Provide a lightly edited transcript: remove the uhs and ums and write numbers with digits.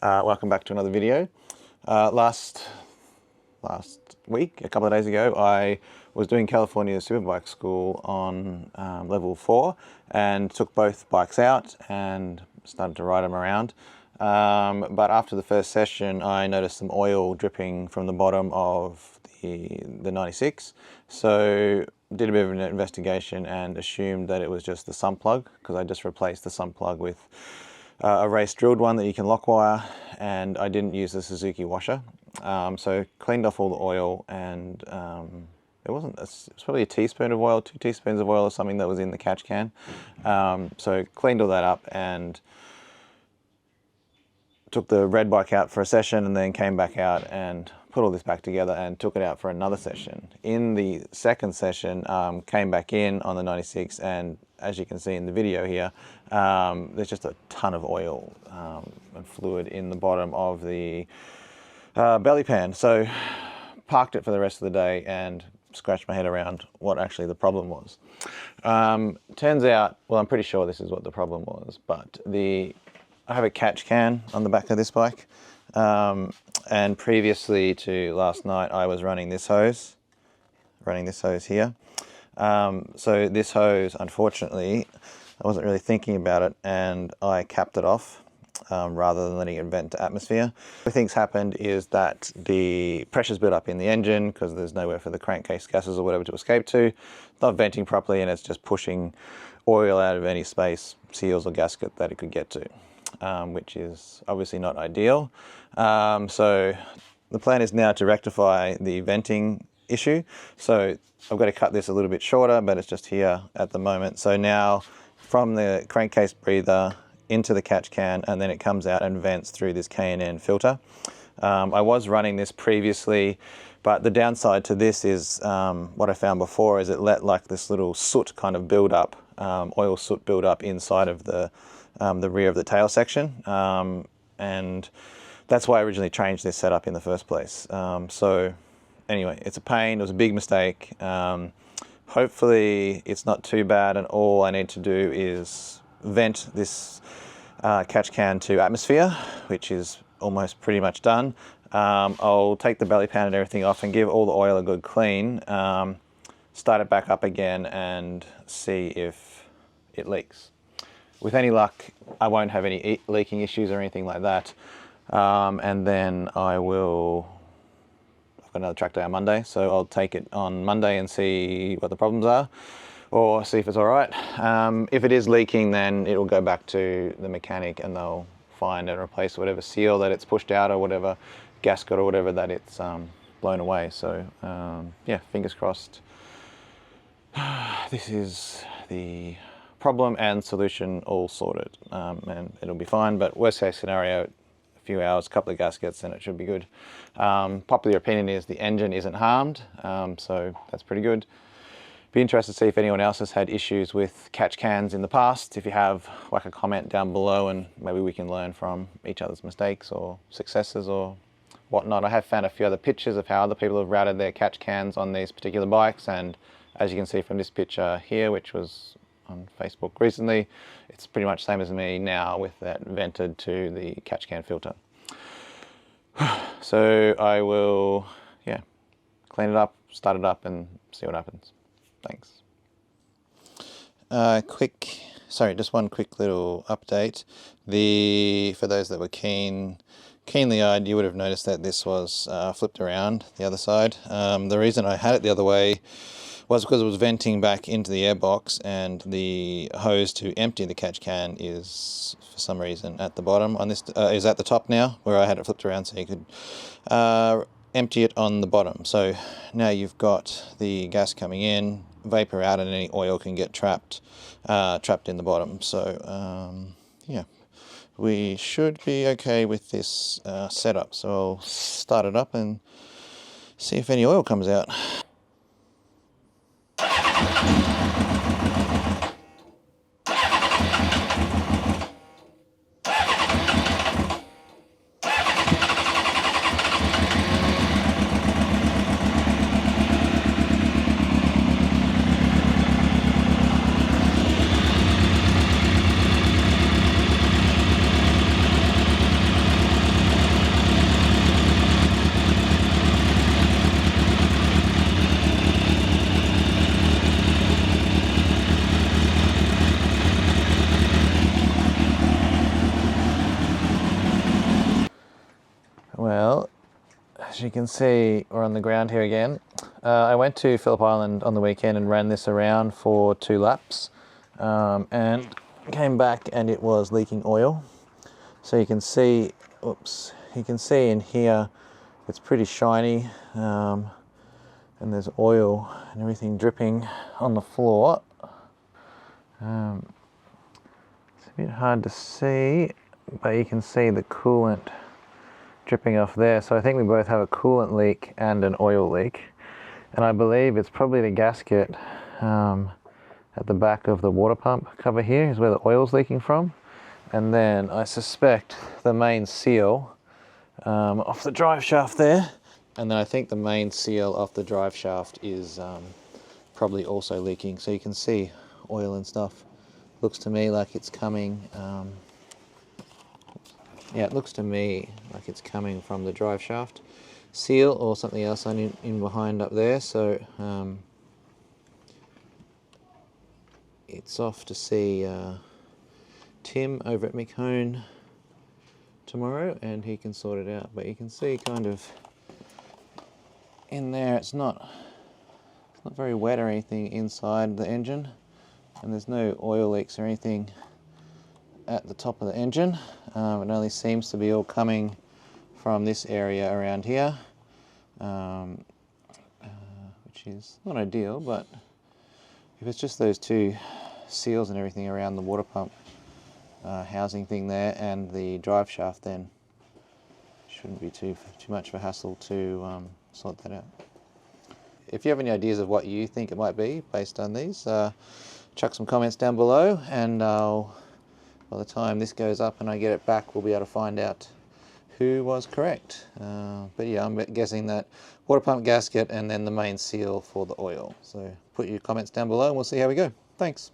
Welcome back to another video. Last week, a couple of days ago, I was doing California Superbike School on level 4 and took both bikes out and started to ride them around. But after the first session, I noticed some oil dripping from the bottom of the 96. So did a bit of an investigation and assumed that it was just the sump plug, because I just replaced the sump plug with a race drilled one that you can lock wire, and I didn't use the Suzuki washer. So cleaned off all the oil, and it was probably a teaspoon of oil, 2 teaspoons of oil or something that was in the catch can. So cleaned all that up and took the red bike out for a session, and then came back out and put all this back together and took it out for another session. In the second session, came back in on the 96, and as you can see in the video here, there's just a ton of oil and fluid in the bottom of the belly pan. So parked it for the rest of the day and scratched my head around what actually the problem was. Turns out, well, I'm pretty sure this is what the problem was, but I have a catch can on the back of this bike, and previously to last night I was running this hose here. So this hose, unfortunately, I wasn't really thinking about it, and I capped it off rather than letting it vent to atmosphere. What things happened is that the pressure's built up in the engine because there's nowhere for the crankcase gases or whatever to escape to. It's not venting properly, and it's just pushing oil out of any space, seals or gasket that it could get to. Which is obviously not ideal. So the plan is now to rectify the venting issue. So I've got to cut this a little bit shorter, but it's just here at the moment. So now from the crankcase breather into the catch can, and then it comes out and vents through this K&N filter. I was running this previously, but the downside to this is what I found before is it let like this little soot kind of build up, oil soot build up inside of the rear of the tail section, and that's why I originally changed this setup in the first place. So anyway, it's a pain. It was a big mistake. Hopefully it's not too bad, and all I need to do is vent this catch can to atmosphere, which is almost pretty much done. I'll take the belly pan and everything off and give all the oil a good clean, start it back up again and see if it leaks. With any luck, I won't have any leaking issues or anything like that. And then I've got another track day on Monday, so I'll take it on Monday and see what the problems are, or see if it's all right. If it is leaking, then it will go back to the mechanic and they'll find and replace whatever seal that it's pushed out or whatever gasket or whatever that it's blown away. So yeah, fingers crossed. This is the problem and solution all sorted, and it'll be fine. But worst case scenario, a few hours, a couple of gaskets, and it should be good. Popular opinion is the engine isn't harmed, so that's pretty good. Be interested to see if anyone else has had issues with catch cans in the past. If you have, whack a comment down below and maybe we can learn from each other's mistakes or successes or whatnot. I have found a few other pictures of how other people have routed their catch cans on these particular bikes, and as you can see from this picture here, which was on Facebook recently, it's pretty much the same as me now with that vented to the catch can filter. So I will, yeah, clean it up, start it up and see what happens. Thanks. Just one quick little update. For those that were keenly eyed, you would have noticed that this was flipped around the other side. The reason I had it the other way was because it was venting back into the airbox, and the hose to empty the catch can is for some reason at the bottom. On this is at the top now, where I had it flipped around so you could empty it on the bottom. So now you've got the gas coming in, vapor out, and any oil can get trapped in the bottom. So yeah, we should be okay with this setup. So I'll start it up and see if any oil comes out. as you can see, we're on the ground here again. I went to Phillip Island on the weekend and ran this around for 2 laps and came back and it was leaking oil. So you can see, oops, you can see in here it's pretty shiny and there's oil and everything dripping on the floor. It's a bit hard to see, but you can see the coolant dripping off there. So I think we both have a coolant leak and an oil leak. And I believe it's probably the gasket at the back of the water pump cover here is where the oil's leaking from. And then I suspect the main seal off the drive shaft there. And then I think the main seal off the drive shaft is probably also leaking. So you can see oil and stuff. Looks to me like it's coming, yeah, it looks to me like it's coming from the drive shaft seal or something else in behind up there. So it's off to see Tim over at Mick tomorrow and he can sort it out. But you can see kind of in there it's not very wet or anything inside the engine, and there's no oil leaks or anything at the top of the engine. It only seems to be all coming from this area around here, which is not ideal, but if it's just those 2 seals and everything around the water pump housing thing there and the drive shaft, then it shouldn't be too much of a hassle to sort that out. If you have any ideas of what you think it might be based on these, chuck some comments down below, and by the time this goes up and I get it back, we'll be able to find out who was correct. But yeah, I'm guessing that water pump gasket and then the main seal for the oil. So put your comments down below and we'll see how we go. Thanks.